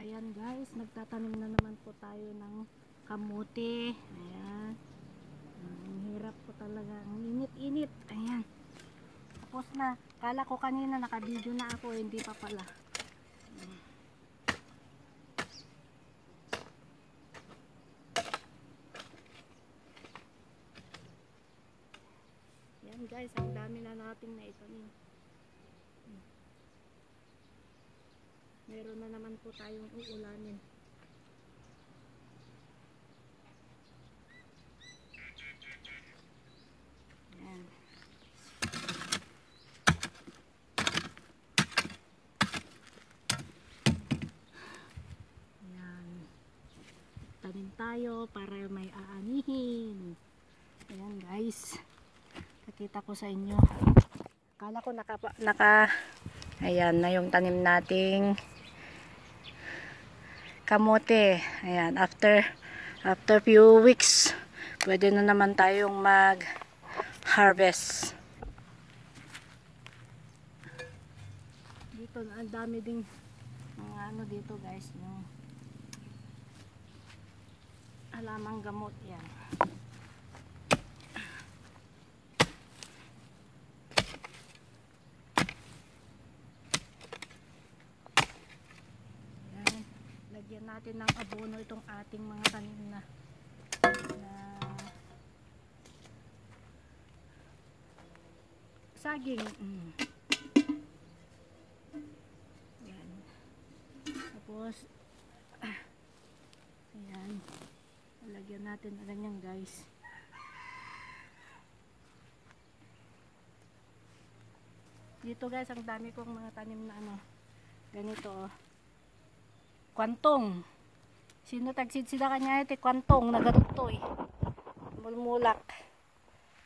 Ayan guys, nagtatanim na naman po tayo ng kamote. Ayan. Ang hirap po talaga. Ang init-init. Ayan. Tapos na. Kala ko kanina naka-video na ako. Hindi pa pala. Ayan guys, ang dami na nating naitanim. Meron na naman po tayong uulanin. Ayan. Ayan. Tanim tayo para may aanihin. Ayan guys. Nakita ko sa inyo. Akala ko ayan na yung tanim nating kamote. Ayan, after few weeks pwede na naman tayong mag harvest. Dito ang dami ding mga ano dito guys, yung halamang gamot. Yan. Lagyan natin ng abono itong ating mga tanim na saging. Ayan. Tapos ayan, lagyan natin na ganyan guys. Dito guys, ang dami kong mga tanim na ano, ganito oh. Kwantong. Sino tagsid sila kanya iti kwantong nagadutoy. Mulmulak.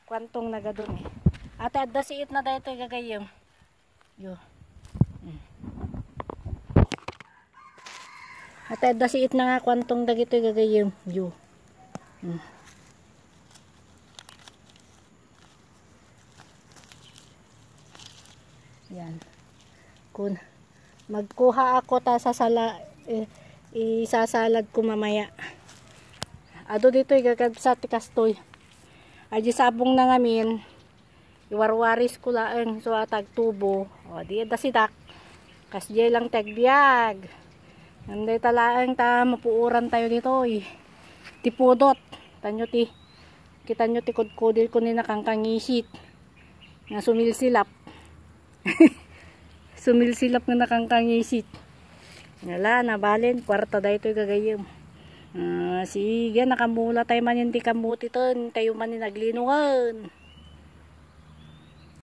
Kwantong nagadun eh. Ate adda siit na dito gagayem. Yo. Ate adda siit na nga kwantong dagito gagayem. Yo. Yan. Kun magkuha ako ta sa sala isasalad ko mamaya. Ado dito igagabsat kastoy. Aji sabong na ngamin. Iwarwaris ko laeng so atag tubo. O di da sidak. Kasjay lang tagbiag. Nanday talaeng ta mapuuran tayo dito eh. Tipudot. Tanyo ti kita nyo ti kudkudil ko ni nakangkangisit. Nga sumilsilap. Sumilsilap nga nakangkangisit. Wala, nabalin. Kwarta da ito gagayim. Sige, nakamula tayo man yung di kamuti to. Tayo man yung naglinuhan.